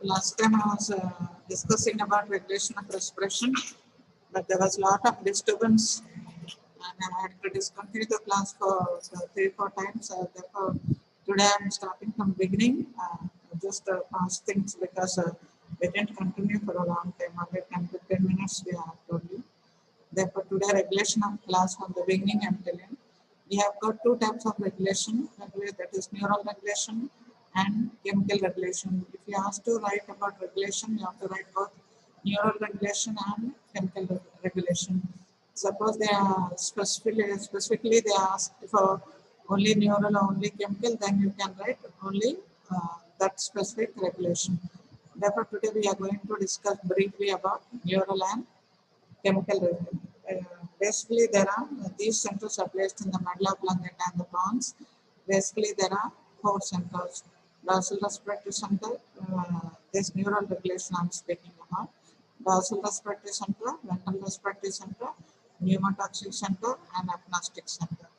Last time I was discussing about regulation of respiration, but there was a lot of disturbance and I had to discontinue the class for 3 or 4 times. Therefore, today I am starting from beginning, just past things because we didn't continue for a long time, only 10 to 15 minutes we have told you. Therefore, today regulation of class from the beginning I am telling. We have got 2 types of regulation, that is neural regulation and chemical regulation. If you ask to write about regulation, you have to write both neural regulation and chemical regulation. Suppose they are specifically they ask for only neural or only chemical, then you can write only that specific regulation. Therefore, today we are going to discuss briefly about neural and chemical regulation. Basically, there are these centers are placed in the middle of lung and the pons. Basically, there are 4 centers. Dorsal respiratory center, this neural regulation I am speaking about. Dorsal respiratory center, ventral respiratory center, pneumotoxic center, and agnostic center.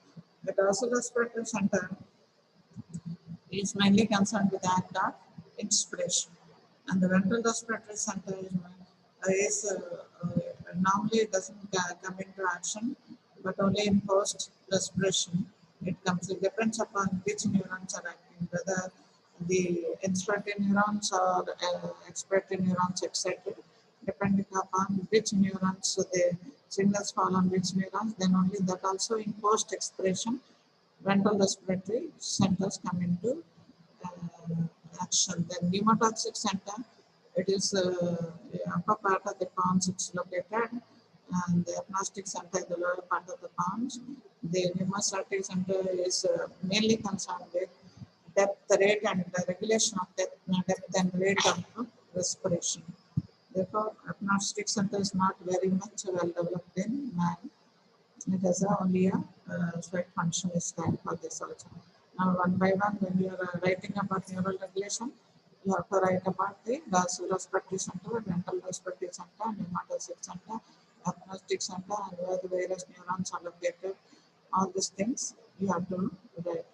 The dorsal respiratory center is mainly concerned with the act of inspiration, and the ventral respiratory center is normally it doesn't come into action, but only in post respiration it comes. It depends upon which neurons are acting, whether the inspiratory neurons or expiratory neurons excited. Depending upon which neurons the signals fall on which neurons, then only that also in post expiration ventral respiratory centers come into action. Then pneumotoxic center, it is the upper part of the pons it's located, and the agnostic center is the lower part of the pons. The pneumotoxic center is mainly concerned with depth, rate, and the regulation of depth and rate of respiration. Therefore, agnostic center is not very much well developed in man. It has only a slight function is there for this also. Now, one by one, when you are writing about neural regulation, you have to write about the dorsal respiratory center, ventral respiratory center, pneumotoxic center, agnostic center, and where the various neurons are located. All these things you have to write.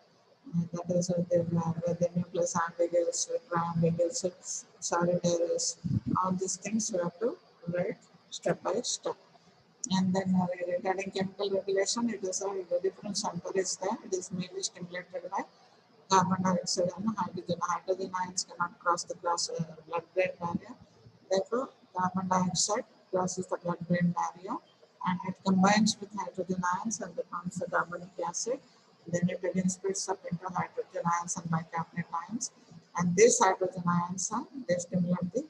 That is the nucleus ambiguous, triambiguous, solidarous. All these things you have to write step by step. And then regarding chemical regulation, it is a different center is there. It is mainly stimulated by carbon dioxide and hydrogen. Hydrogen ions cannot cross the blood-brain barrier. Therefore, carbon dioxide crosses the blood-brain barrier and it combines with hydrogen ions and becomes the carbonic acid. Then it again splits up into hydrogen ions and bicarbonate ions. And these hydrogen ions they stimulate the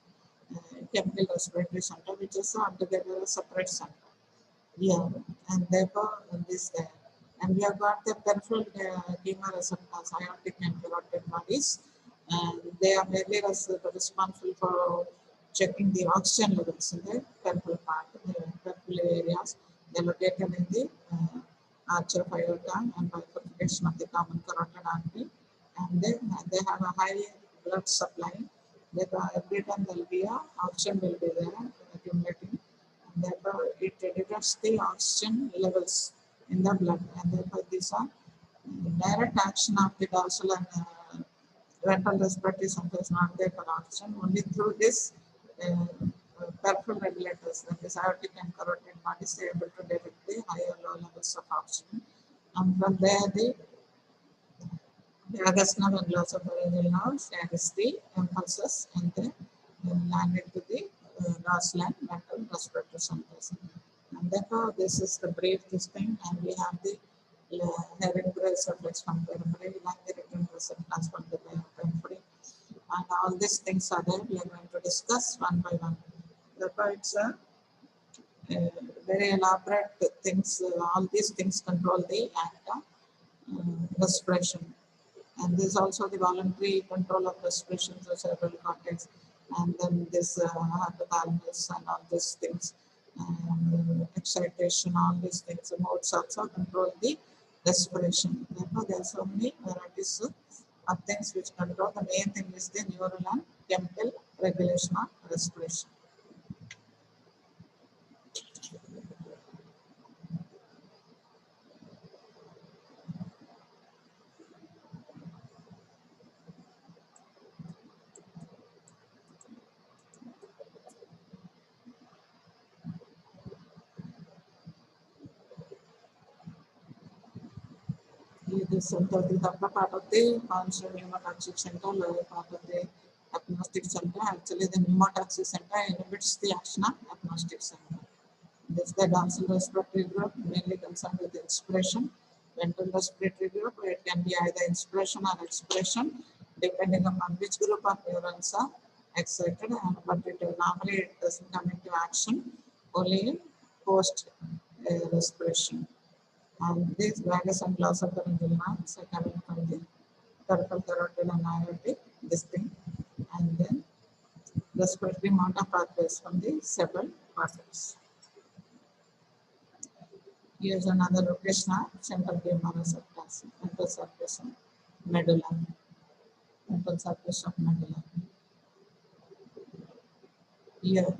chemical respiratory center, which is altogether a separate center. Yeah, and therefore this there. And we have got the peripheral chemoreceptors, aortic and carotid bodies, and they are mainly responsible for checking the oxygen levels in the peripheral part, the peripheral areas. They are located in the arch of aorta and bifurcation of the common carotid artery, and they have a high blood supply. Therefore, every time there will be oxygen will be there accumulating. Therefore, it detects the oxygen levels in the blood, and therefore these are direct action of the dorsal and ventral respiratory center is not there for oxygen. Only through this peripheral regulators, that is aortic and carotid bodies, they are able to detect the higher or low levels of oxygen. And from there, the vagus nerve and glossopharyngeal nerves carries the impulses and they land into the dorsal and ventral respiratory centers. And therefore, this is the brief this thing, and we have the hearing reflex from periphery, lung hearing reflex from the periphery, and all these things are there. We are going to discuss one by one. Therefore, it's a very elaborate things. All these things control the act of respiration. And this is also the voluntary control of respiration through cerebral cortex, and then this hypothalamus and all these things, excitation, all these things, the modes also control the respiration. Therefore, there are so many varieties of things which control. The main thing is the neural and chemical regulation of respiration. this center, the upper part of the constant pneumotoxic center, lower part of the agnostic center. Actually, the pneumotoxic center inhibits the action of agnostic center. This is the dorsal respiratory group, mainly concerned with inspiration. Ventral respiratory group, it can be either inspiration or expiration, depending upon which group of neurons are excited, but normally it doesn't come into action only in post respiration. And these vagus and glossopharyngeal nerves are coming from the peripheral carotid and aortic, this thing, and then respiratory motor pathways from the cerebral cortex. Here's another location of central chemoreceptors, ventral surface of medulla, ventral surface of medulla. Here,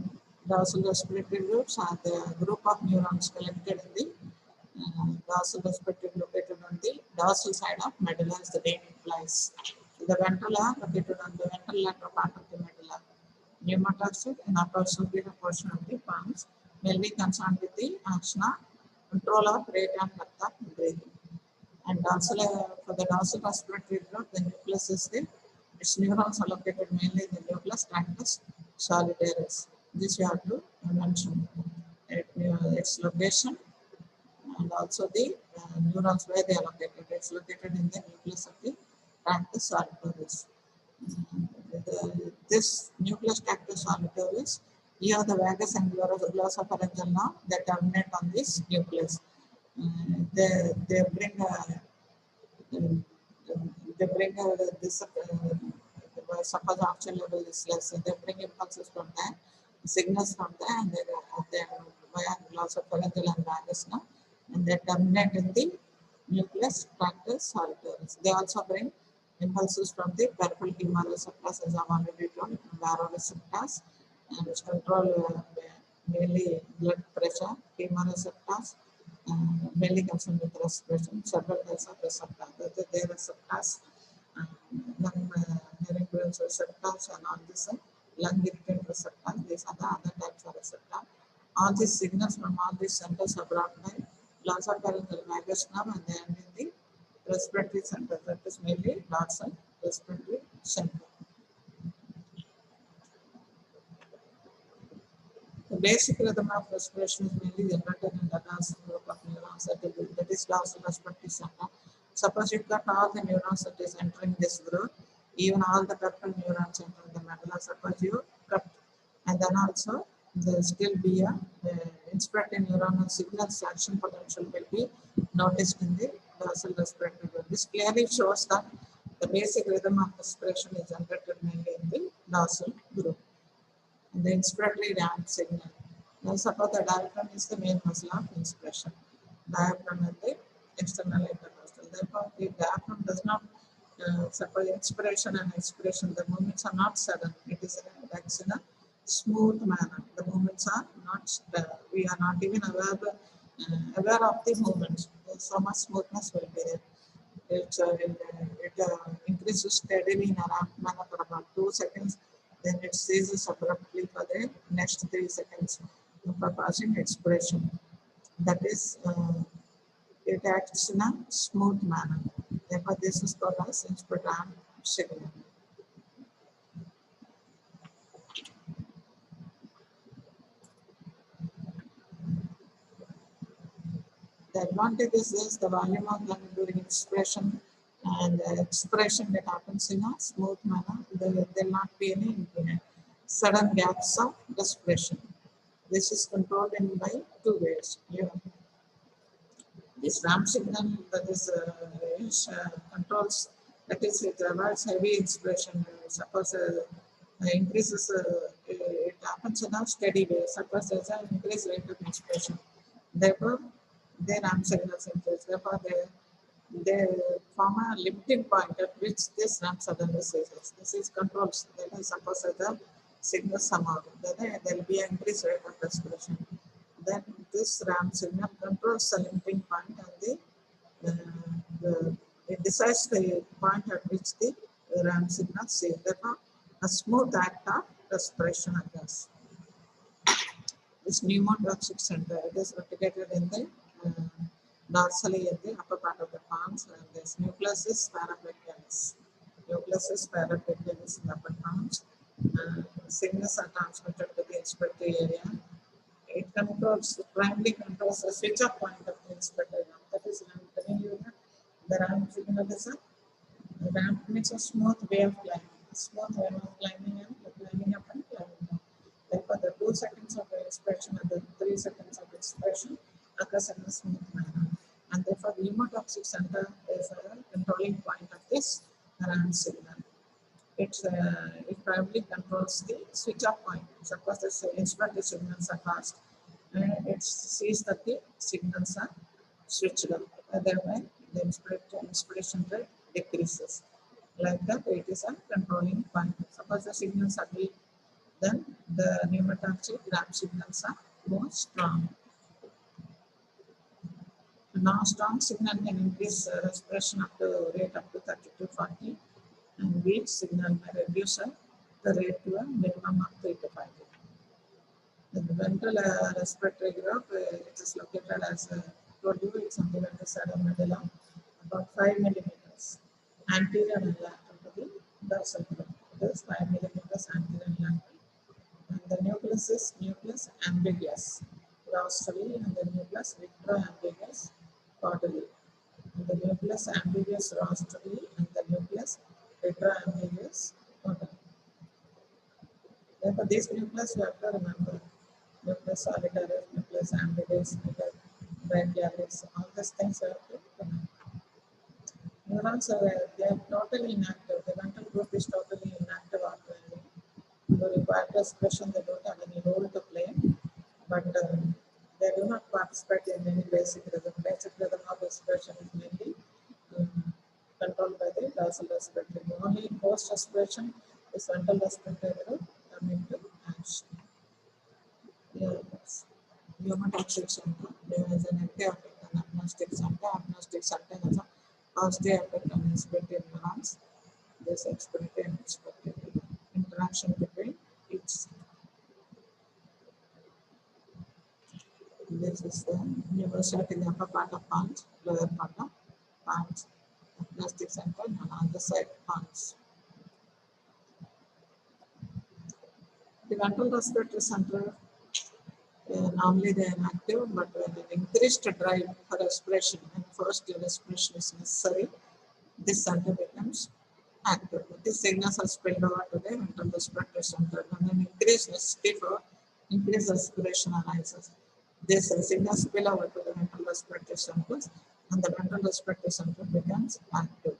dorsal respiratory groups are the group of neurons collected in the dorsal respiratory located on the dorsal side of medulla, as the name implies. The ventral are located on the ventral lateral part of the medulla. Pneumotoxic and upper superior portion of the palms, mainly concerned with the action of control of rate and depth of breathing. And dorsal, for the dorsal respiratory group, the nucleus is the, its neurons are located mainly in the nucleus tractus solitarius. This you have to mention its location and also the neurons where they are located. It's located in the nucleus of the tractus solitarius. This nucleus tractus solitarius, here the vagus and glossopharyngeal nerve that terminate on this nucleus. They bring this suppose oxygen level is less, they bring impulses from there, signals from there, and they via glossopharyngeal and vagus nerve, and they terminate in the nucleus tractus solitarius. They also bring impulses from the peripheral chemoreceptors, as I've already told, baroreceptors, and which control mainly blood pressure, chemoreceptors, mainly concerned with respiration, several types of receptors. They receptors, lung neurons receptors, and all this lung irritant receptors. These are the other types of receptors. All these signals from all these centers are brought by glossopharyngeal vagus nerve, and they end in the respiratory center, that is mainly dorsal respiratory center. The basic rhythm of respiration is mainly generated in the dorsal group of neurons, that is dorsal respiratory center. Suppose you've got all the neurons that is entering this group, even all the peripheral neurons entering the medulla. Suppose you cut, and then also there still be a inspiratory neuronal signals action potential will be noticed in the dorsal respiratory group. This clearly shows that the basic rhythm of respiration is generated mainly in the dorsal group. And the inspiratory ramp signal. Now suppose the diaphragm is the main muscle of inspiration. Diaphragm and the external intercostal. Therefore, the diaphragm does not suppose inspiration and expiration. The movements are not sudden. It is in a smooth manner. The movements are not. We are not even aware of the movements. So much smoothness will be there. It increases steadily in a rapid manner for about 2 seconds. Then it ceases abruptly for the next 3 seconds for passing expiration. That is, it acts in a smooth manner. Therefore, this is called as inspiratory signal. The advantage is the volume of lung during inspiration and expiration that happens in a smooth manner. There will not be any sudden gaps of respiration. This is controlled in by 2 ways. Here, this ramp signal that is controls, that is it avoids heavy inspiration. Suppose increases, it happens in a steady way. Suppose there's an increased rate of inspiration. Therefore, their ramp signals increase. Therefore, they form a limiting point at which this ramp suddenly ceases. This is controls. That is, suppose the signal somehow, then there will be an increased rate of respiration. Then this ramp signal controls the limiting point, and it decides the point at which the ramp signal ceases. Therefore, a smooth act of respiration occurs. This pneumotoxic center, it is located in the dorsally in the upper part of the pons, and this nucleus is parabrachialis. Nucleus is parabrachialis in the upper pons. Signals are transmitted to the inspiratory area. It primarily controls the switch off point of the inspiratory area. That is, I'm telling you that the ramp signal is a ramp makes a smooth way of climbing. A smooth way of climbing and climbing up and climbing down. Therefore, the 2 seconds of expression and the 3 seconds of expression occurs in a smooth manner. And therefore, the hemotoxic center is a controlling point of this ramp signal. It primarily controls the switch off point. Suppose the inspiratory signals are fast, it sees that the signals are switched off. Otherwise, the inspiration rate decreases. Like that, it is a controlling point. Suppose the signals are weak, then the pneumotoxic ramp signals are more strong. Now, strong signal can increase respiration rate up to 30 to 40, and weak signal may reduce the rate to a minimum of 3 to 5. The ventral respiratory group, it is located as told you, it's on the ventral side of medulla, about 5 millimeters anterior and lateral to the dorsal group. It is 5 millimeters anterior and lateral. And the nucleus is nucleus ambiguous rostally, and the nucleus retroambiguous caudally. And the nucleus ambiguous rostally and the nucleus retroambiguous caudally. Therefore, these nucleus you have to remember. Nucleus solitarius, nucleus ambiguous, nucleus brachialis, all these things you have to remember. Neurons they are totally inactive. The ventral group is totally inactive after during quiet respiration. They don't have any role to play, but they do not participate in any basic rhythm. Basic rhythm of respiration is mainly controlled by the dorsal respiratory. Only in post respiration is ventral respiratory group coming to action. Yes. Pneumotoxic center. There is an negative effect on agnostic center. Agnostic center has a positive effect on respiratory neurons. This expiratory and expiratory interaction between each. This is the neuroset in the upper part of pons, lower part of pons, agnostic center, and on the side pons. The ventral respiratory center, normally they are active, but when an increased drive for respiration and first respiration is necessary, this center becomes active. These signals are spilled over to the ventral respiratory center. When an increased necessity for increased respiration arises, this signals spill over to the ventral respiratory centers, and the ventral respiratory center becomes active.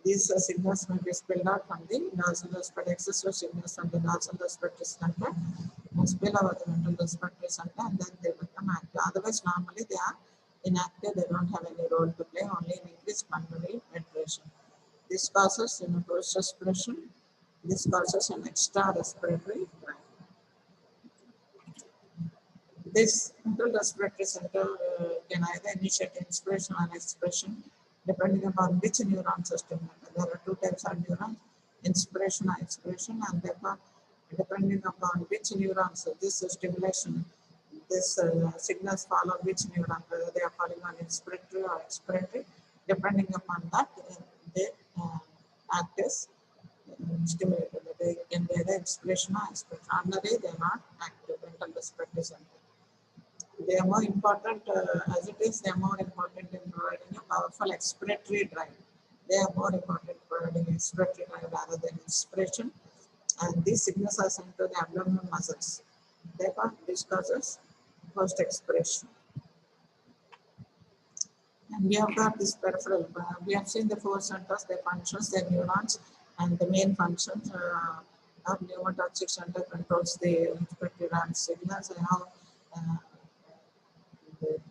These signals may be spilled out from the dorsal respiratory, excessive signals from the dorsal respiratory center spill over the ventral respiratory center, and then they become active. Otherwise, normally they are inactive, they don't have any role to play, only in increased pulmonary filtration. This causes post respiration, this causes an extra respiratory drive. This ventral respiratory center can either initiate inspiration or expiration depending upon which neuron system. There are 2 types of neurons, inspiration or expiration, and therefore depending upon which neurons this stimulation, this signals follow which neuron, whether they are falling on inspiratory or expiratory, depending upon that they act as stimulated. They can be either inspiration or expiration. Ordinarily they are not active ventral respiratory center. They are more important, as it is, they are more important in providing a powerful expiratory drive. They are more important in providing expiratory drive rather than inspiration. And these signals are sent to the abdominal muscles. Therefore, this causes post expiration. And we have got this peripheral. We have seen the 4 centers, their functions, their neurons, and the main functions of pneumotoxic center controls the respiratory ramp signals, and how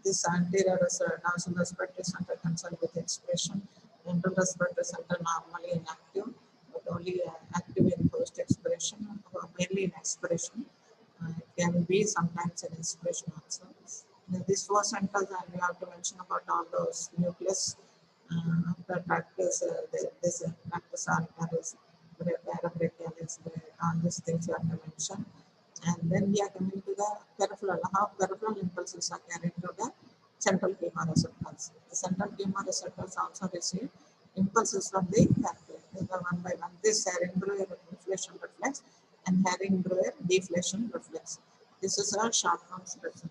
this anterior dorsal respiratory center concerned with expiration. Ventral respiratory center normally inactive, but only active in post expiration, or mainly in expiration. It can be sometimes in inspiration also. These 4 centers, and we have to mention about all those nucleus, the tractus, this tractus arteries, parabrachialis, all these things we have to mention. And then we are coming to the peripheral, how peripheral impulses are carried to the central chemoreceptors. The central chemoreceptors also receive impulses from the pathway, one by one. This Herring-Breuer inflation reflex and Herring-Breuer deflation reflex. This is a short form expression.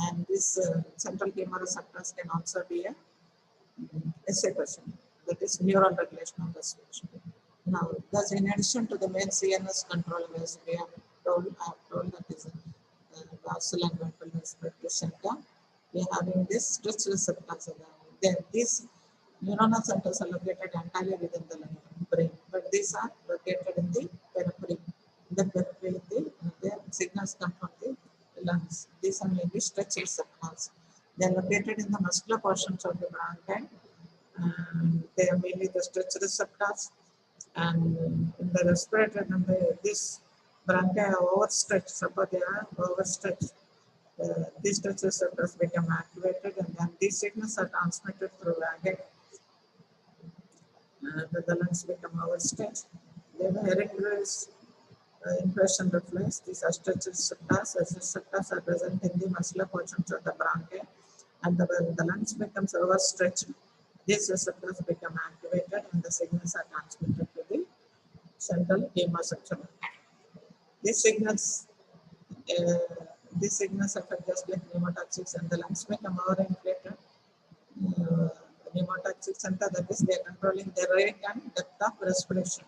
And this central chemoreceptors can also be a essay question, that is neural regulation of respiration. Now, thus in addition to the main CNS control, as we have told, I have told that is dorsal and ventral respiratory center, we are having this stretch receptors. Then these neuronal centers are located entirely within the brain, but these are located in the periphery. In the periphery, the signals come from the lungs. These are mainly stretch receptors. They are located in the muscular portions of the bronchi. They are mainly the stretch receptors, and in the respirator, this bronchi are overstretched. Suppose they are overstretched, these stretch receptors become activated, and then these signals are transmitted through vagus. The lungs become overstretched. Then Herring-Breuer impression reflex. These are stretch receptors. As receptors are present in the muscular portions of the bronchi, and the lungs becomes overstretched. These receptors become activated, and the signals are transmitted to the central chemoreceptor. These signals affect just like pneumotoxics, and the lungs become overinflated. Pneumotoxic center, that is, they are controlling the rate and depth of respiration.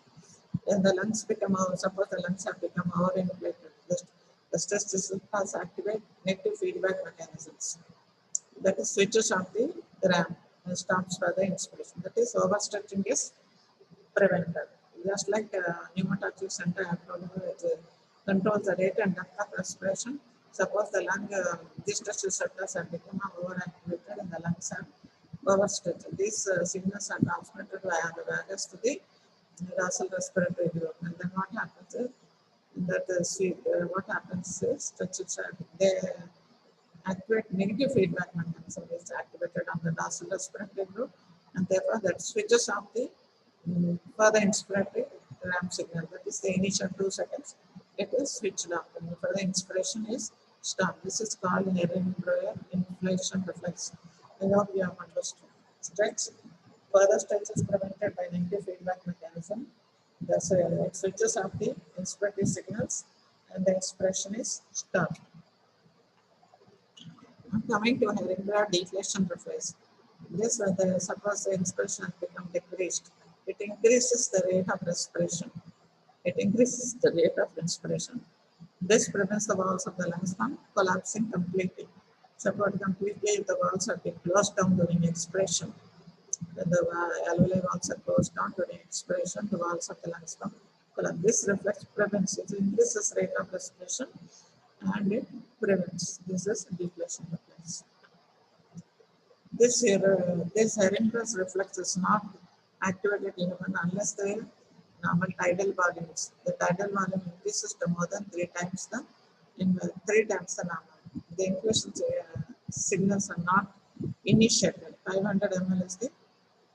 When the lungs become suppose the lungs have become overinflated, the stress receptors activate negative feedback mechanisms. That is, switches on the RAM and stops further inspiration. That is, overstretching is prevented. Just like pneumotoxic center, I have told you, it controls the rate and depth of respiration. Suppose the lung, these stress receptors have become overactivated and the lungs are overstretched. These signals are transmitted via the vagus to the dorsal respiratory group. And then what happens is that what happens is stretches they activate negative feedback mechanism is activated on the dorsal respiratory group, and therefore that switches off the further inspiratory RAM signal. That is the initial 2 seconds. It is switched off, and further inspiration is stopped. This is called Herring-Breuer inflation reflex. I hope you have understood. Further stretch is prevented by negative feedback mechanism. Thus, it switches off the inspiratory signals, and the inspiration is stopped. Coming to Herring-Breuer deflation reflex. This, suppose the inspiration has become decreased, it increases the rate of respiration. It increases the rate of inspiration. This prevents the walls of the lungs from collapsing completely. Suppose completely if the walls are closed down during expiration. When the alveoli walls are closed down during expiration, the walls of the lungs from collapse. This reflex prevents, it increases rate of respiration and it prevents. This is deflation reflex. This Herring-Breuer reflex is not activated in human unless the normal tidal volumes. The tidal volume increases to more than 3 times the normal. The increase signals are not initiated. 500 ml is the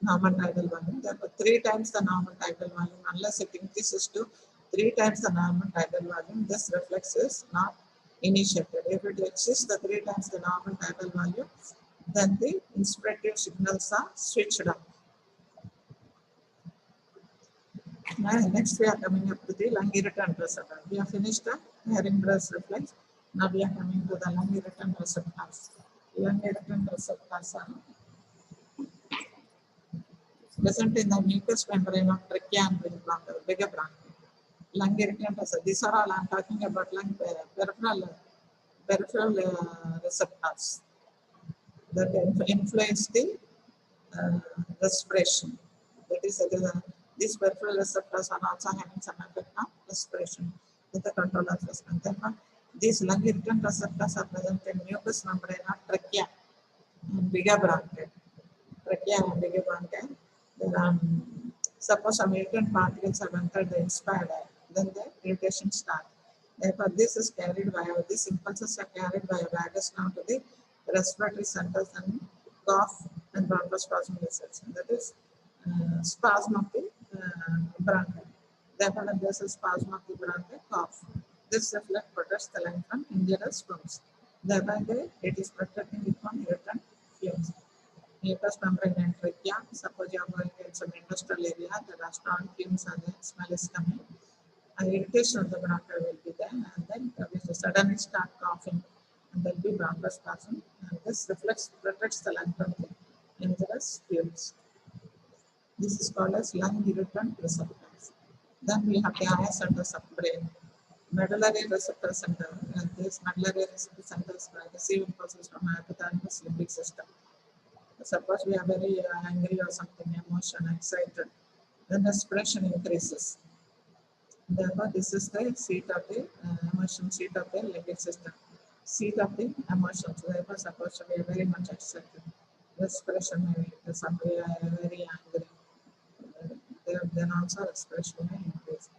normal tidal volume. Therefore, 3 times the normal tidal volume, unless it increases to 3 times the normal tidal volume, this reflex is not initiated. If it exceeds the 3 times the normal tidal volume, then the inspirative signals are switched off. Next, we are coming up to the lung irritant receptor. We have finished the Herring-Breuer reflex. Now we are coming to the lung irritant receptors. Lung irritant receptors are present in the mucous membrane of trachea and bigger bronchi. Lung irritant receptors. These are all I am talking about lung peripheral receptors that influence the respiration. That is, these peripheral receptors are also having some effect on respiration with the control of respiration. Therefore, these lung irritant receptors are present in mucous membrane of trachea and bigger bronchi. Trachea and bigger bronchi. Suppose some irritant particles have entered the inspired air, then the irritation starts. Therefore, these impulses are carried by a vagus nerve to the respiratory centers and cough and bronchospasm reception. That is spasm of the bronchi. Therefore, there is a spasm of the bronchi, cough. This reflex protects the lung from injurious fumes. Thereby, it is protecting it from irritant fumes. Mucous membrane and trachea. Suppose you are going in some industrial area, the restaurant fumes and the smell is coming. Irritation of the bronchi will be there, and then we suddenly start coughing, and there will be bronchospasm, and this reflex protects the lung from the injurious fumes. This is called as lung irritant receptors. Then we have the eye centers of brain. Medullary receptor center, and these medullary receptor centers receive impulses from hypothalamus limbic system. Suppose we are very angry or something, emotion, excited, then respiration increases. Therefore, this is the seat of the emotion, seat of the limbic system, seat of the emotions. Therefore, suppose we are very much excited, respiration may increase. Somebody are very angry, then also respiration may increase.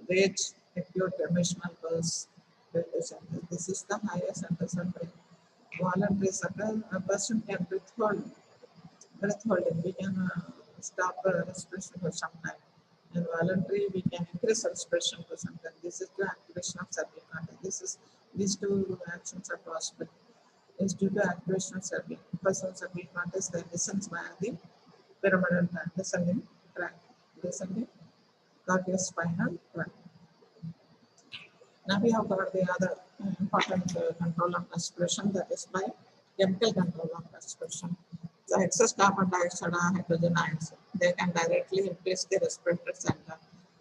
Rage, acute emotional burst. This is the highest centers of brain. Voluntary sucker, a person can breath holding. We can stop respiration for some time. And voluntary, we can increase respiration for some time. This is the activation of cervical content. These two actions are possible. Is due to activation of cervical. Person cervical content then descends via the pyramidal tract, descending cardiaspinal tract. Now we have covered the other important control of respiration, that is by chemical control of respiration. The excess carbon dioxide or hydrogen ions, they can directly increase the respiratory center.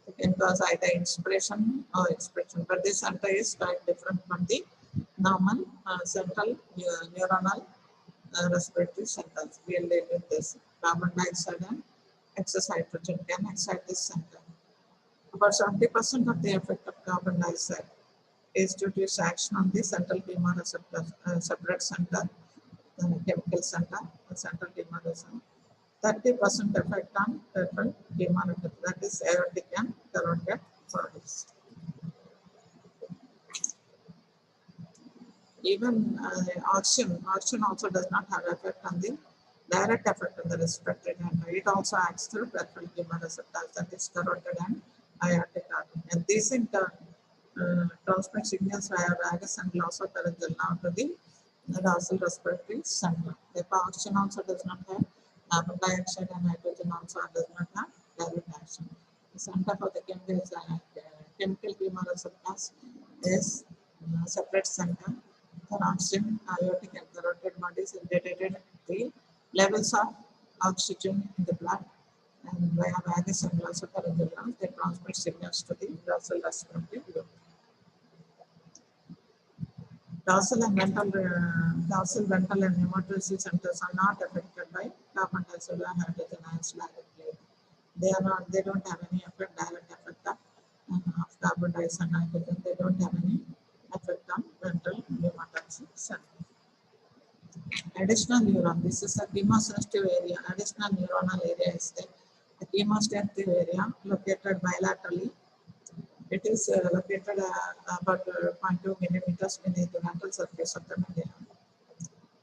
It can cause either inspiration or expiration, but this center is quite different from the normal central neuronal respiratory centers. We will deal with this. Carbon dioxide and excess hydrogen can excite this center. About 70% of the effect of carbon dioxide is due to its action on the central chemoreceptor, separate center, chemical center, central chemoreceptor. 30% effect on peripheral chemoreceptor, that is aortic and carotid bodies. Even oxygen also does not have effect on the direct effect on the respiratory gland. It also acts through peripheral chemoreceptors, that is carotid and aortic artery. And these in turn transmit signals via vagus and glossopharyngeal nerve to the dorsal respiratory center. Therefore, oxygen also does not have carbon dioxide, and hydrogen also does not have direct action. The center for the chemical chemoreceptors is separate center. For oxygen, aortic and carotid bodies detected the levels of oxygen in the blood, and via vagus and glossopharyngeal nerve, they transmit signals to the dorsal respiratory loop. Dorsal, ventral, and hematology centers are not affected by carbon dioxide or hydrogen ions directly. They don't have any direct effect of carbon dioxide and hydrogen. They don't have any effect on ventral hematology center. Additional neuron. This is a chemosensitive area. Additional neuronal area is the chemosensitive area located bilaterally. It is located about 0.2 millimeters beneath the ventral surface of the medulla.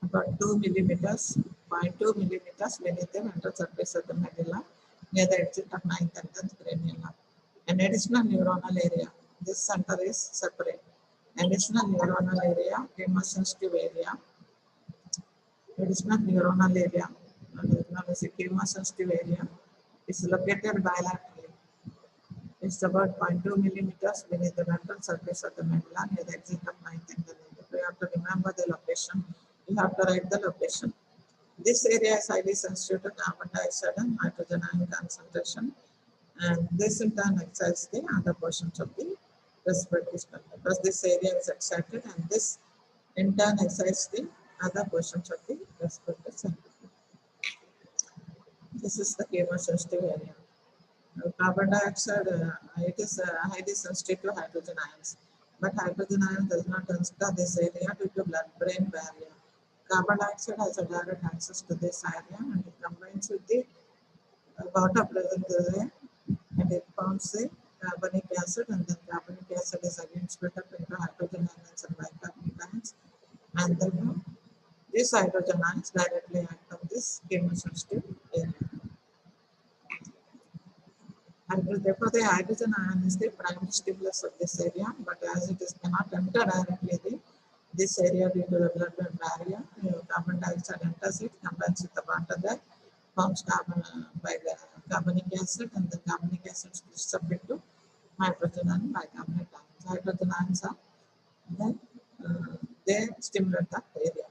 About 2 millimeters, 0.2 millimeters beneath the ventral surface of the medulla, near the exit of 9th and 10th cranial nerve. An additional neuronal area. This center is separate. Additional neuronal area, chemosensitive area. Additional neuronal area, known as a chemosensitive area, is located bilaterally. It's about 0.2 millimeters beneath the ventral surface of the medulla near the exit of 9th and 10th. If you have to remember the location, you have to write the location. This area is highly sensitive to carbon dioxide and hydrogen ion concentration, and this in turn excites the other portions of the respiratory spectrum, because this area is excited, and this in turn excites the other portions of the respiratory spectrum. This is the chemosensitive area. Carbon dioxide, it is highly sensitive to hydrogen ions, but hydrogen ion does not enter this area due to blood-brain barrier. Carbon dioxide has a direct access to this area, and it combines with the water present there, and it forms the carbonic acid, and then carbonic acid is again split up into hydrogen ions and bicarbonate ions, and then these hydrogen ions directly act on this chemosensitive area. Therefore, the hydrogen ion is the primary stimulus of this area, but as it is cannot enter directly the This area due to the blood-brain barrier, carbon dioxide enters it, combines with the water there, forms carbon by the carbonic acid, and the carbonic acid splits up into hydrogen and bicarbonate ions. Hydrogen ions are then they stimulate the area.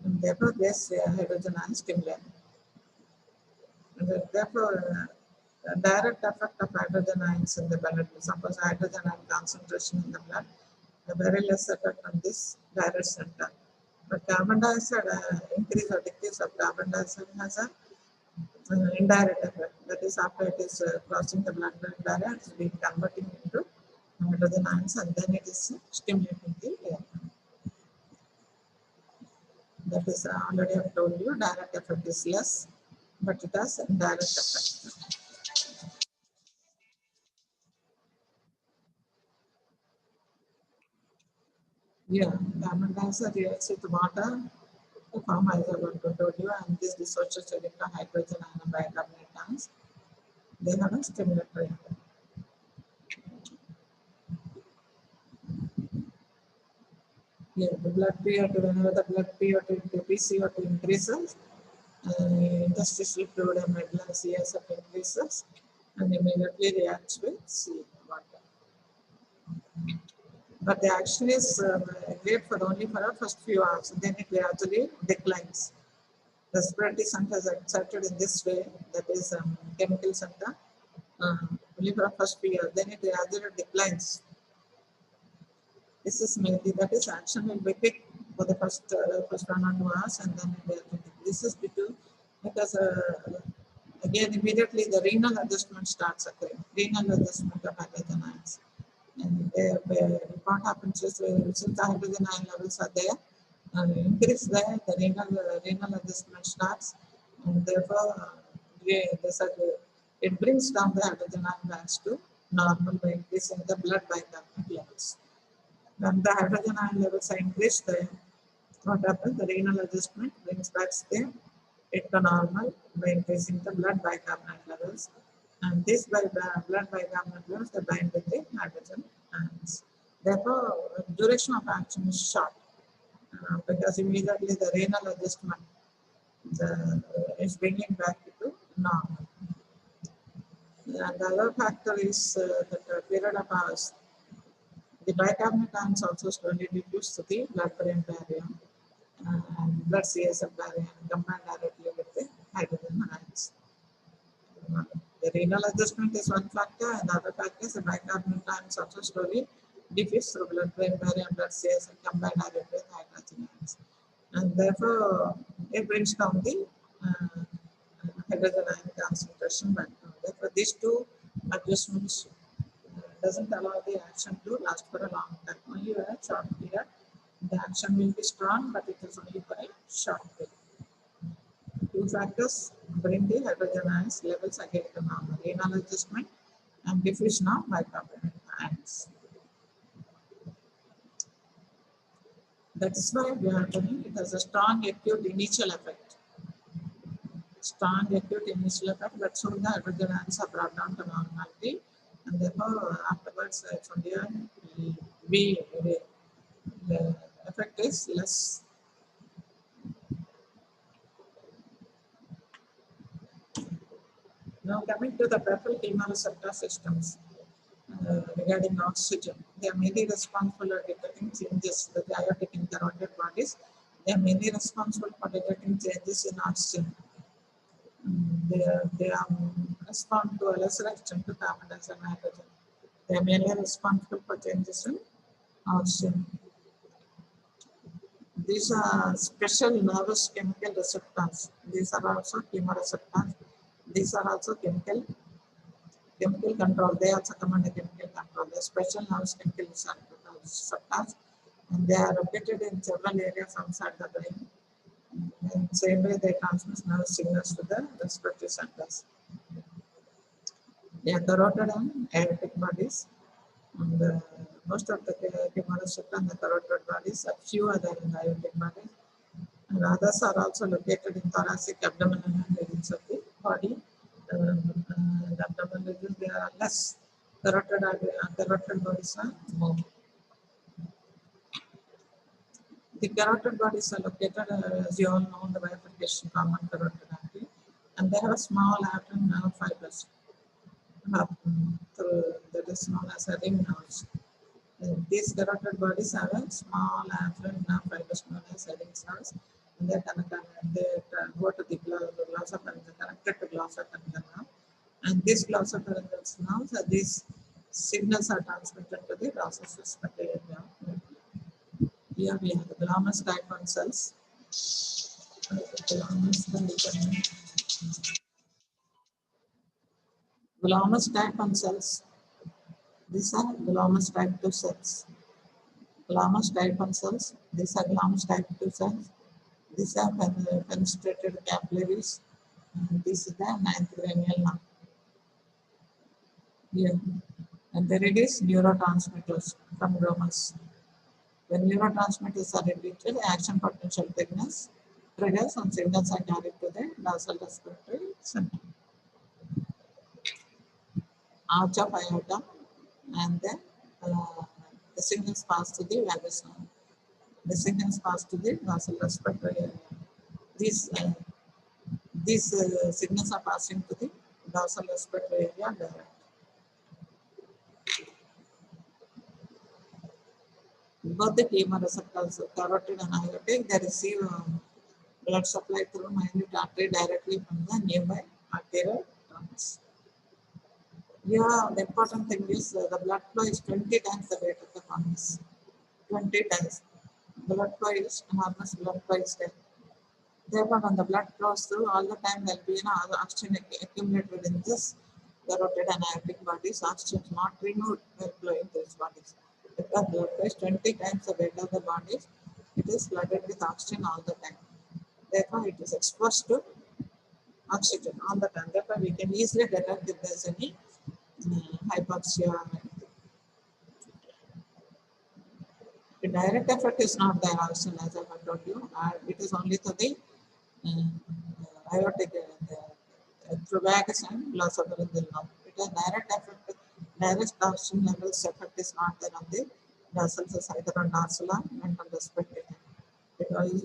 And therefore, this hydrogen ions stimulate. And therefore, the direct effect of hydrogen ions in the blood, suppose hydrogen ion concentration in the blood, a very less effect on this direct center. But carbon dioxide, increase or decrease of carbon dioxide has a indirect effect. That is, after it is crossing the blood-brain barrier, it is being converting into hydrogen ions, and then it is stimulating the air. That is already I have told you, direct effect is less, but it has indirect effect. Yeah, carbon dioxide reacts with water to form told you, and this dissociates into hydrogen and bicarbonate ions. They have a stimulatory effect. Yeah, the blood pH, whenever the blood pH into PCO2 increases, interstitial fluid and medullary CSF increases, and immediately reacts with sea water. But the action is great for only for the first few hours, and then it gradually declines. Respiratory center is excited in this way, that is chemical center, only for the first few years, then it gradually declines. This is mainly, that is, action will be quick for the first 1 or 2 hours, and then this is because again immediately the renal adjustment starts occurring, renal adjustment of hydrogen ions. And what happens is, since the hydrogen ion levels are there, increase there, the renal adjustment starts, and therefore it brings down the hydrogen ion bands to normal by increasing the blood bicarbonate levels. When the hydrogen ion levels are increased there, what happens? The renal adjustment brings back it to normal by increasing the blood bicarbonate levels. And this blood bicarbonate levels, they bind with the hydrogen ions. Therefore, duration of action is short because immediately the renal adjustment is bringing back to normal. And the other factor is the period of hours. The bicarbonate ions also slowly reduce to the blood-brain barrier and blood CSF barrier and combine directly with the hydrogen ions. The renal adjustment is one factor, and the other factor is the bicarbonate ions also slowly diffuse through blood-brain barrier and blood CSF and combine directly with hydrogen ions. And therefore, it brings down the hydrogen ion concentration back down. Therefore, these two adjustments doesn't allow the action to last for a long time. Only for a short period. The action will be strong, but it is only for a short period. Two factors bring the hydrogen ions levels again to normal: renal adjustment and diffusion of bicarbonate ions. That is why we are telling it has a strong acute initial effect. Strong acute initial effect, but soon the hydrogen ions are brought down to normality, and therefore afterwards from there the effect is less. Now coming to the peripheral chemoreceptor systems regarding oxygen, they are mainly responsible for detecting changes in the abiotic in carotid bodies. They are mainly responsible for detecting changes in oxygen. They respond to a lesser extent to carbon dioxide and hydrogen. They are mainly responsible for changes in oxygen. These are special nervous chemical receptors. These are also chemoreceptors. These are also chemical control. They also come under chemical control. They are special nervous chemical receptors, and they are located in several areas outside the brain. In the same way, they transmit nervous signals to the respiratory centers. They are carotid and aortic bodies. And most of the chemoreceptors and the carotid bodies, a few other in the aortic bodies, and others are also located in thoracic, abdominal regions of the body. The abdominal regions, there are less. Carotid bodies are more. The carotid bodies are located, as you all know, in the bifurcation common carotid artery, and they have a small afferent nerve fibers that is known as a ring nerves. These carotid bodies have a small afferent nerve fibers known as ring nerves, and they go to the glossopharyngeal, connected to glossopharyngeal nerve. And these glossopharyngeal nerves, these signals are transmitted to the dorsal respiratory area. Here we have the thalamus type 1 cells. Thalamus type 1 cells. These are thalamus type 2 cells. Thalamus type 1 cells. These are thalamus type 2 cells. These are fenestrated capillaries. And this is the ninth cranial nerve. Here. And there it is neurotransmitters from glomus. When neurotransmitters are released, action potential triggers and signals are carried to the dorsal respiratory center. Arch of aorta, and then the signals pass to the vagus nerve. The signals pass to the dorsal respiratory area. These signals are passing to the dorsal respiratory area direct. Both the chemoreceptors, carotid and aortic, they receive blood supply through minute artery directly from the nearby arterial trunks. Yeah, the important thing is the blood flow is 20 times the rate of the lungs. 20 times. Blood flow is enormous, blood flow is there. Therefore, when the blood flows through, all the time there will be oxygen accumulated in this carotid and aortic bodies. Oxygen is not removed while flowing to these bodies. Because blood flow is 20 times the weight of the bodies, it is flooded with oxygen all the time. Therefore, it is exposed to oxygen all the time. Therefore, we can easily detect if there is any hypoxia. The direct effect is not there also, as I have told you. It is only to the aortic, through vagus and glossopharyngeal nerve. It is direct effect, direct oxygen levels effect is not there on the dorsal, either on dorsal or mental respiratory. It always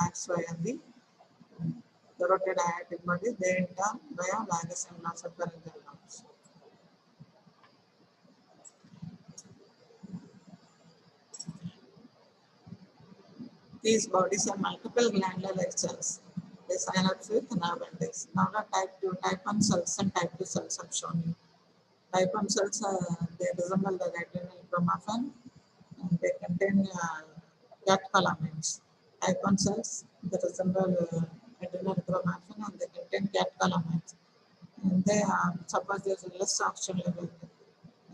acts via the carotid aortic body, they in turn via vagus and glossopharyngeal nerves. These bodies are multiple glandular cells. They synapse with nerve endings. Now the type 1 cells and type 2 cells are shown you. Type 1 cells, they resemble the retinal chromaffin, and they contain catecholamines. Type 1 cells, they resemble retinal chromaffin, and they contain catecholamines. And they suppose there is less oxygen level,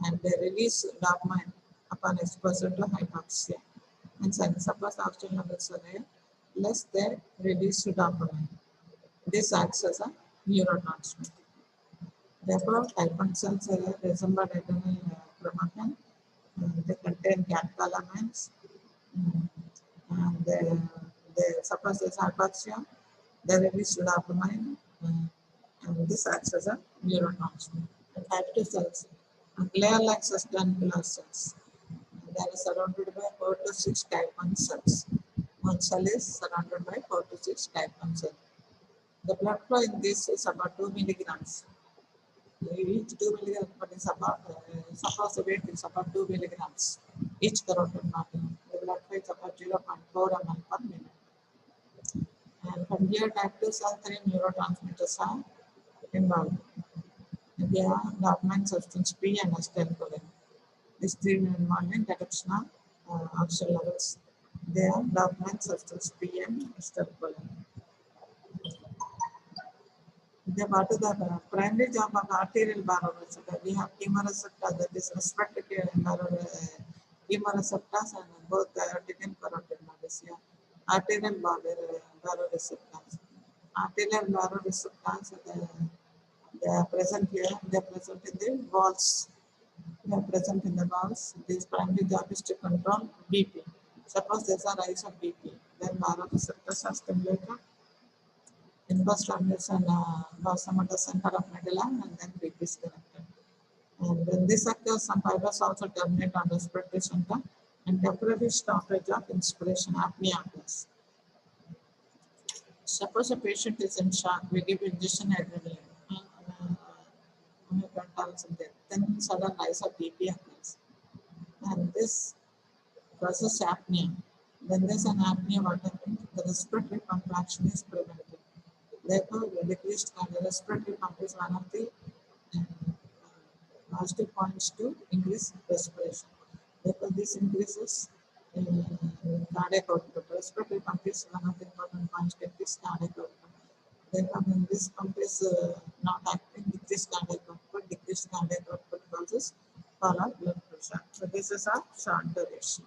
and they release dopamine upon exposure to hypoxia. And suppose oxygen levels are less, they release dopamine. This acts as a neurotransmitter. Therefore, type 1 cells resemble retinal chromaffin. They contain catecholamines, and they suppose there is hypoxia, they release dopamine, and this acts as a neurotransmitter. And type 2 cells, glare-like sustainable cells. They are surrounded by 4 to 6 type 1 cells. One cell is surrounded by 4 to 6 type 1 cells. The blood flow in this is about 2 milligrams. Each 2 milligrams, but it's about, suppose the weight is about 2 milligrams. Each carotid nerve. The blood flow is about 0.4 ml per minute. And from here, type 2 cell 3 neurotransmitters are involved. They are dopamine substance P and acetylcholine. These three involved in detection of oxygen levels. They are dopamine substance P and acetylcholine. What is the primary job of arterial baroreceptor? We have chemoreceptor, that is respiratory chemoreceptors, and both aortic and carotid bodies. Arterial baroreceptors. Arterial baroreceptors, they are present here. They are present in the walls. They are present in the walls. This primary job is to control BP. Suppose there is a rise of BP, then baroreceptors are stimulated. Inverse termination vasomotor center of medulla, and then BP is connected. And when this occurs, some fibers also terminate on respiratory center and temporary stoppage of inspiration, apnea occurs. Suppose a patient is in shock, we give injection adrenaline, then sudden rise of BP occurs, and this causes apnea. When there's an apnea, what happens? The respiratory contraction is prevented. Therefore, the decreased respiratory pump is one of the positive points to increase respiration. Therefore, this increases cardiac output. Respiratory pump is one of the important points to increase cardiac output. Therefore, when this pump is not acting, decreased cardiac output causes fall of blood pressure. So, this is a short duration.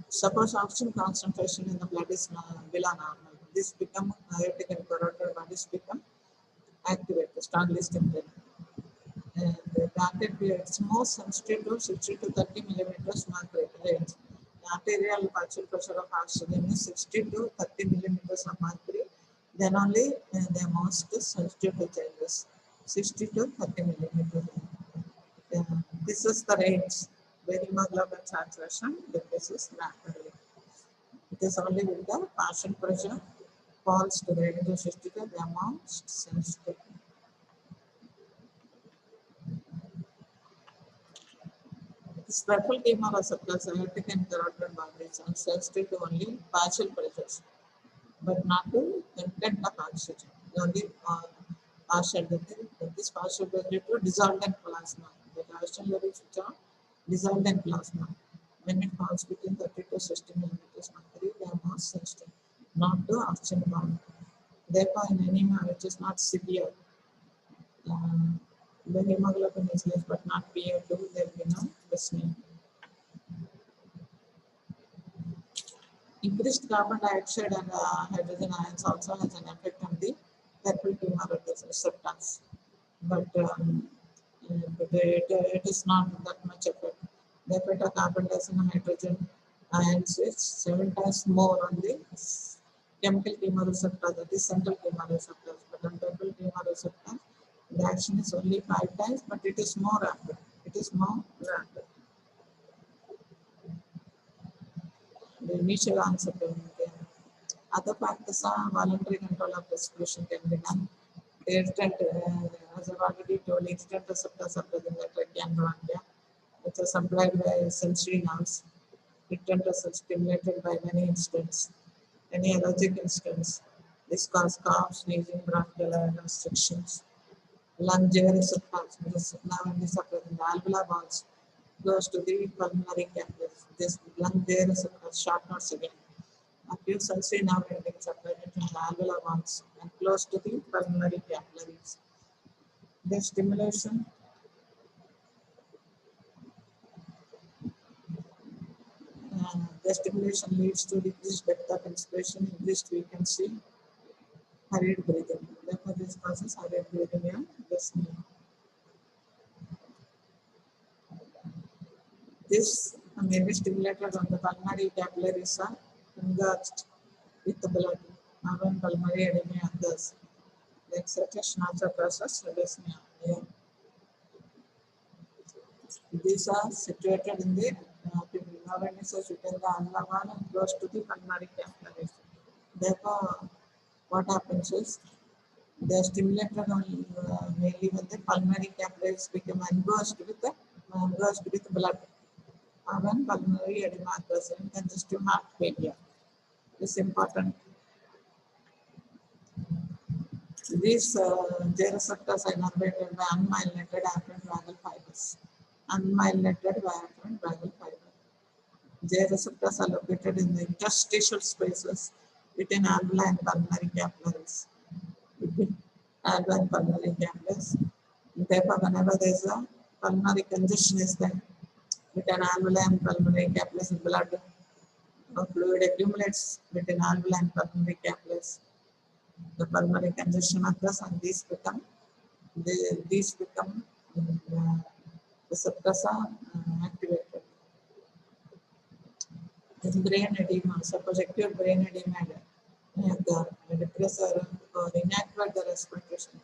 Suppose oxygen concentration in the blood is below normal. This become aortic and carotid bodies become activated, strongly stimulated. And the target is more sensitive to 60 to 30 millimeters mercury range. The arterial partial pressure of oxygen is 60 to 30 millimeters of mercury. Then only they are most sensitive to changes. 60 to 30 millimeters. This is the range where hemoglobin saturation decreases rapidly. It is only with the partial pressure falls to the range of 60 to the most sensitive. This peripheral chemoreceptors, aortic and carotid bodies, are sensitive to only partial pressures, but not to content of oxygen. Only partial. This partial pressure to dissolved in plasma. The oxygen levels which are dissolved in plasma. When it falls between 30 to 60 millimeters mercury, they are more sensitive, not to oxygen bound. Therefore, in anemia which is not severe, the hemoglobin is less but not PO2, there will be no listening. Increased carbon dioxide and hydrogen ions also has an effect on the peripheral chemoreceptors receptors, but it is not that much effect. The effect of carbon dioxide and hydrogen ions is 7 times more on the chemical chemoreceptor, that is central chemoreceptors, but on peripheral chemoreceptor, the action is only 5 times, but it is more rapid. It is more rapid. The initial onset of other factors are voluntary control of respiration can be done. The irritant, as I've already told, irritant receptors are present in the trachea and bronchia, which are supplied by sensory nerves. Irritant are stimulated by many instants. Any allergic instance, this causes cough, sneezing, bronchial restrictions. Lung receptors, now in this are present, the alveolar valves close to the pulmonary capillaries. This lung receptors, short notes again. A few sensory nerve endings are present in the alveolar valves and close to the pulmonary capillaries. The stimulation leads to decreased depth of inspiration, increased frequency, hurried breathing. Therefore, this causes hurried breathing and dyspnea. This may be stimulated on the pulmonary capillaries are engorged with the blood, not on pulmonary edema others. The excitation also causes dyspnea. Yeah. These are situated in the neurons within the alveolar wall and close to the pulmonary capillaries. Therefore, what happens is they are stimulated only mainly when the pulmonary capillaries become engorged with blood. Or when pulmonary edema occurs in congestive heart failure. This is important. These J receptors are innervated by unmyelinated afferent vagal fibers. Unmyelinated afferent vagal fiber. J receptors are located in the interstitial spaces between alveoli and pulmonary capillaries. Alveoli and pulmonary capillaries. Therefore, whenever there is a pulmonary congestion is there, between alveoli and pulmonary capillaries, blood or fluid accumulates between alveoli and pulmonary capillaries. The pulmonary congestion occurs and these become receptors are activated. In brain edema, suppose acute brain edema, the depressor or inactivate the respiratory system.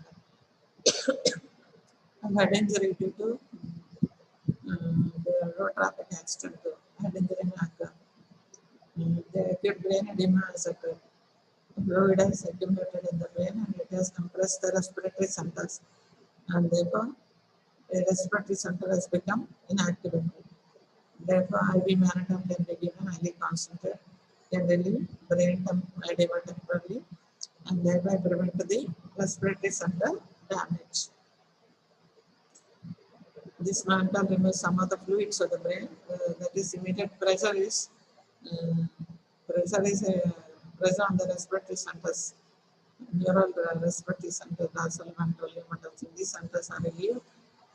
Head injury due to traffic accident, head injury may occur. The acute brain edema has occurred. Fluid has accumulated in the brain and it has compressed the respiratory centers, and therefore the respiratory center has become inactive. Therefore, IV mannitol can be given highly concentrated, can relieve brain edema temporarily, and thereby prevent the respiratory center damage. This mannitol removes some of the fluids of the brain. That is, immediate pressure is uh, pressure on the respiratory centers, neural respiratory center, dorsal ventral limb. These centers are relieved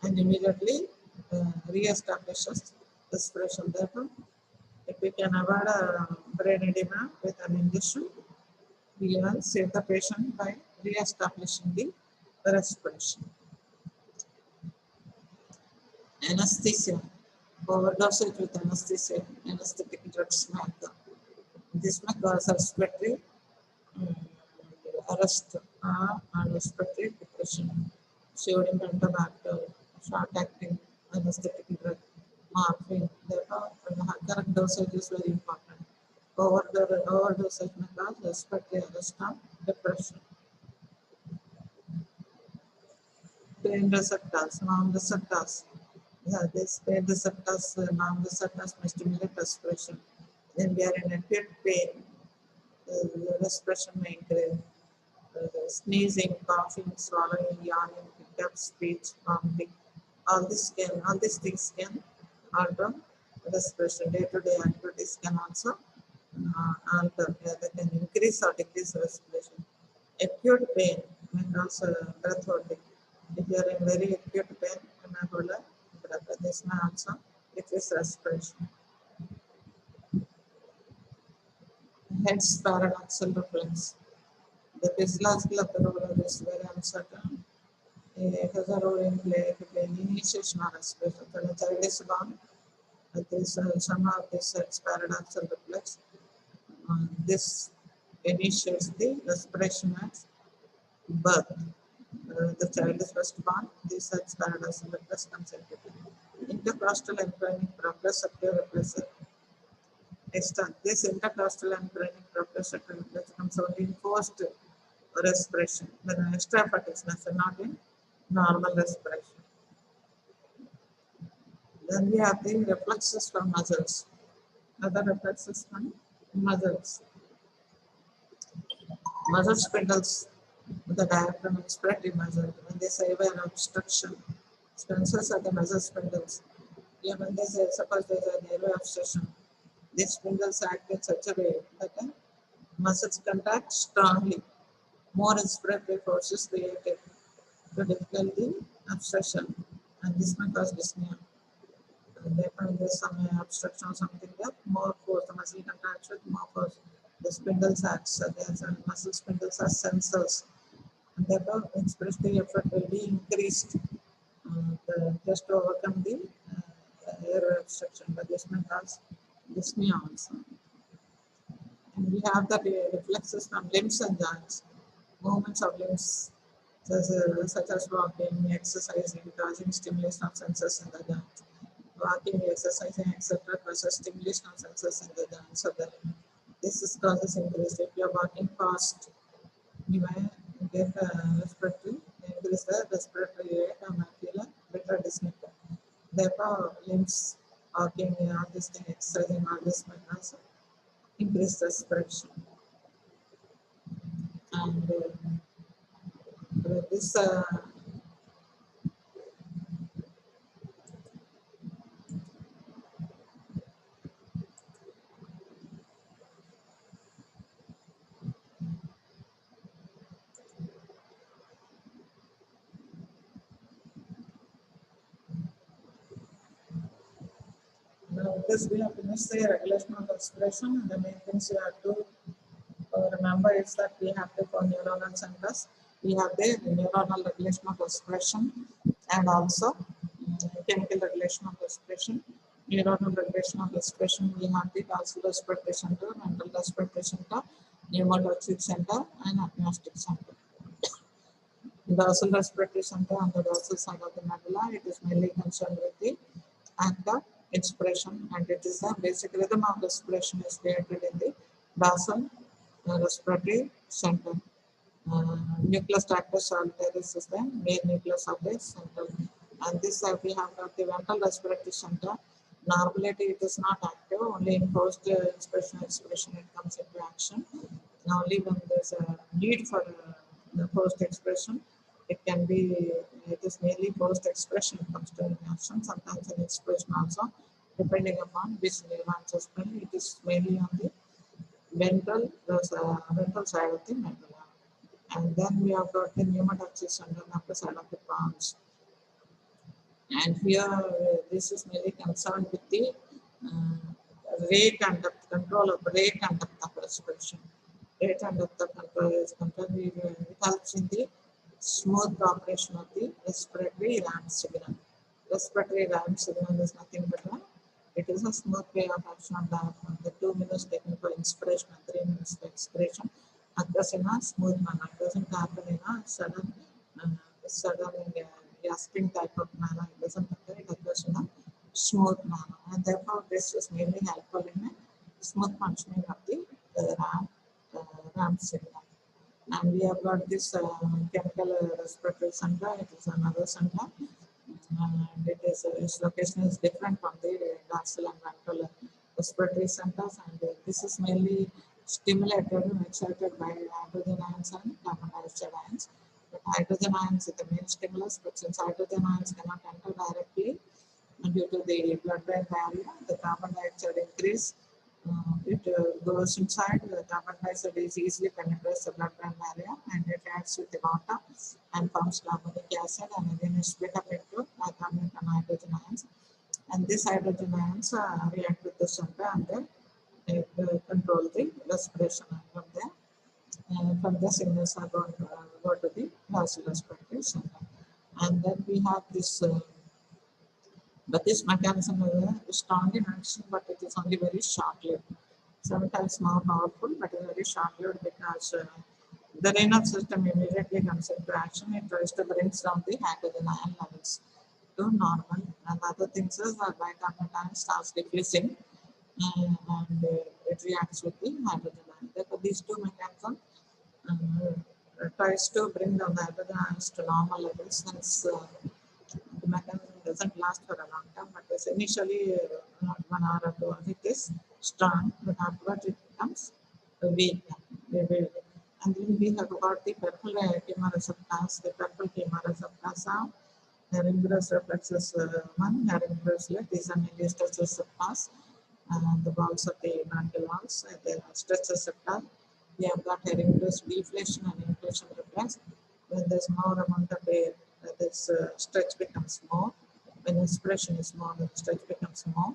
and immediately re-establishes respiration. Therefore, if we can avoid brain edema with an injection, we will save the patient by re-establishing the respiration. Anesthesia, overdosage with anesthesia, anesthetic drugs may occur. This may cause respiratory arrest and respiratory depression. Sodium pentabacter, short-acting anesthetic drug, morphine. Therefore, the correct dosage is very important. Overdosage may cause respiratory arrest and depression. Pain receptors, non-receptors. Yeah, this pain receptors, non-receptors may stimulate respiration. When we are in acute pain, the respiration may increase. Sneezing, coughing, swallowing, yawning, hiccup, speech, vomiting. All these things can alter respiration. Day-to-day activities can also alter. They can increase or decrease respiration. Acute pain may cause breath holding. If you are in very acute pain, you may hold a breath. This may also decrease respiration. Head's paradoxal reflex. The physiological of the role is very uncertain. It has a role in play to play in initiation of respiration. When a child is born, some of this head's paradoxal reflex. This initiates the respiration at birth. The child is first born, this head's paradoxal reflex comes into play. Intercostal and chronic proprioceptive reflex. This intercostal and chronic proprioceptive reflex comes only in forced respiration, when extra fatigue, not in normal respiration. Then we have the reflexes from muscles. Other reflexes from muscles. Muscle spindles, the diaphragm expiratory muscle. When they say an obstruction, sponsors are the muscle spindles. Yeah, when they say, suppose there is an airway obstruction, these spindles act in such a way that muscles contract strongly. More respiratory forces created to difficult the obstruction, and this may cause dyspnea. Therefore, there is some obstruction or something there, more force, the muscle contracts with more force. The spindles act, so the muscle spindles are sensors, and therefore, expiratory effort will be increased just to overcome the air obstruction, but this may cause dyspnea also. And we have the reflexes from limbs and joints, movements of limbs, such as walking, exercising, causing stimulation of sensors in the joints. Walking, exercising, etc., causes stimulation of sensors in the joints of the limb. This is causes increase. If you are walking fast, you may get respiratory, increase the respiratory rate and feel a better dyspnea. Therefore, limbs, walking, all this thing, exercising, all this may also increase respiration. And this now this we have finished the regulation of respiration, and the main things you have to remember is that we have the four neuronal centers. We have the neuronal regulation of respiration and also chemical regulation of respiration. Neuronal regulation of respiration, we have the dorsal respiratory center, ventral respiratory center, pneumotoxic center, and agnostic center. Dorsal respiratory center on the dorsal side of the medulla, it is mainly concerned with the act of expression, and it is the basic rhythm of respiration is created in the basal respiratory center. Nucleus tractus solitarius is the main nucleus of the center. And this we have got the ventral respiratory center. Normally it is not active, only in post expression it comes into action. Now only when there is a need for the post expression, it can be, it is mainly post expression comes to action, sometimes in expression also, depending upon which nuances, it is mainly on the ventral side of the medulla. And then we have got the pneumotaxis under the upper side of the palms. And here this is mainly concerned with the rate and depth control of rate and depth of respiration. Rate and depth of control is concerned, it helps in the smooth operation of the respiratory RAM signal. Respiratory RAM signal is nothing but it is a smooth way of action of diaphragm. The 2 minutes taken for inspiration and 3 minutes for expiration occurs in a smooth manner. It doesn't happen in a sudden gasping type of manner. It doesn't occur, it occurs in a smooth manner. And therefore, this is mainly helpful in a smooth functioning of the RAM signal. And we have got this chemical respiratory center. It is another center. And it is, its location is different from the dorsal and ventral respiratory centers. And this is mainly stimulated and excited by hydrogen ions and carbon dioxide ions. But hydrogen ions is the main stimulus, but since hydrogen ions cannot enter directly due to the blood-brain barrier, the carbon dioxide increase. It goes inside, the carbon dioxide is easily penetrates the blood-brain barrier and it reacts with the water and forms carbonic acid, and again is split up into carbon and hydrogen ions. And these hydrogen ions react with the center and they control the respiration from there. From the signals are going to go to the basal respiratory center. And then we have this but this mechanism is strong in action, but it is only very short-lived. Sometimes more powerful, but it is very short-lived because the renal system immediately comes into action. It tries to bring down the hydrogen ion levels to normal. And other things is that bicarbonate ion starts decreasing and it reacts with the hydrogen ion. Therefore, these two mechanisms tries to bring down the hydrogen ions to normal levels. Hence, the mechanism doesn't last for a long time, but it's initially 1 hour or 2 hours, it is strong, but afterwards it becomes weak. And then we have got the purple chemoreceptors. The purple chemoreceptors are Heringer's reflexes 1, Heringer's leg, these are mainly stretch receptors, and the walls of the bronchial walls, they are stretch receptor. We have got Heringer's deflation and inflation reflex. When there's more amount of air, this stretch becomes more. When inspiration is more, the stretch becomes more.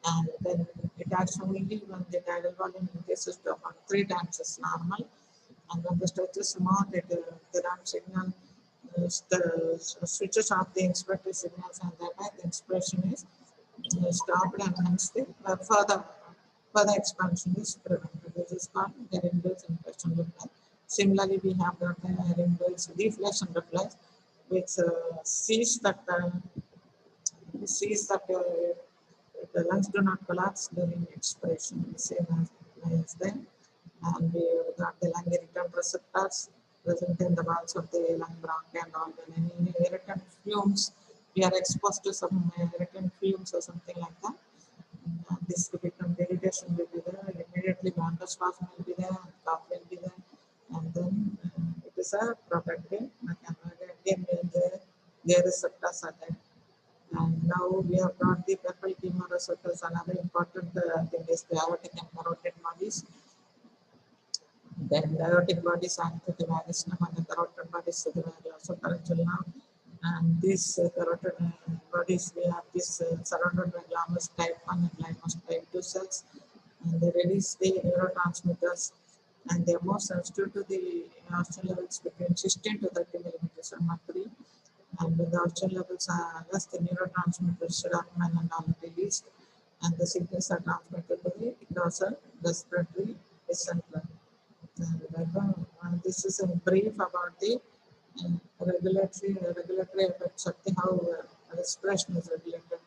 And then it acts only when the tidal volume increases to about 3 times as normal. And when the stretch is more, the RAM signal switches off the inspiratory signals, and thereby the inspiration is stopped, and hence the further expansion is prevented. This is called Heringer's inflation reflex. Similarly, we have got the Heringer's deflation reflex, which sees that the lungs do not collapse during expiration, the same as them. And we got the lung irritant receptors present in the walls of the lung bronchi and all. When any irritant fumes, we are exposed to some irritant fumes or something like that. This will become, the irritation will be there, immediately bronchospasm will be there, and cough will be there. And then it is a protective mechanism. Again, the receptors are there. And now we have got the purple chemoreceptors. Another important thing is the aortic and carotid bodies. Then the aortic bodies act to the vagus nerve, and the carotid bodies to the vasoparental nerve. And these carotid bodies, we have this surrounded by glomerulus type 1 and glomerulus type 2 cells. And they release the neurotransmitters, and they are more sensitive to the oxygen levels between 16 to 30 millimeters of mercury. And when the oxygen levels are less, the neurotransmitters serotonin and all released, and the signals are transmitted to the dorsal respiratory center. And this is a brief about the regulatory effects of the how respiration is regulated.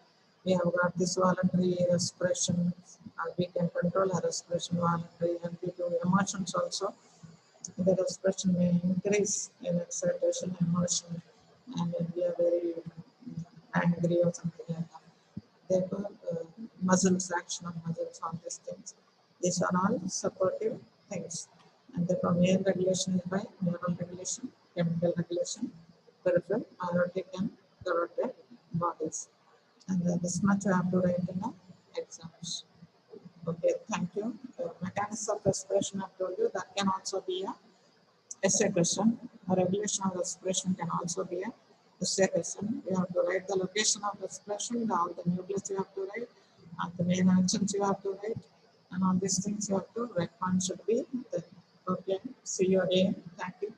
we have got this voluntary respiration, we can control our respiration voluntary, and due to emotions also, the respiration may increase in excitation, emotion, and when we are very angry or something like that. Therefore, muscles, action of muscles, all these things. These are all supportive things. And therefore, main regulation is by neural regulation, chemical regulation, peripheral, aortic, and carotid bodies. And this much I have to write in the exams. Okay, thank you. Mechanism of respiration, I told you, that can also be a essay question. A regulation of respiration can also be a essay question. You have to write the location of respiration, all the nucleus you have to write, and the main actions you have to write, and all these things you have to write. One should be there. Okay, see you again. Thank you.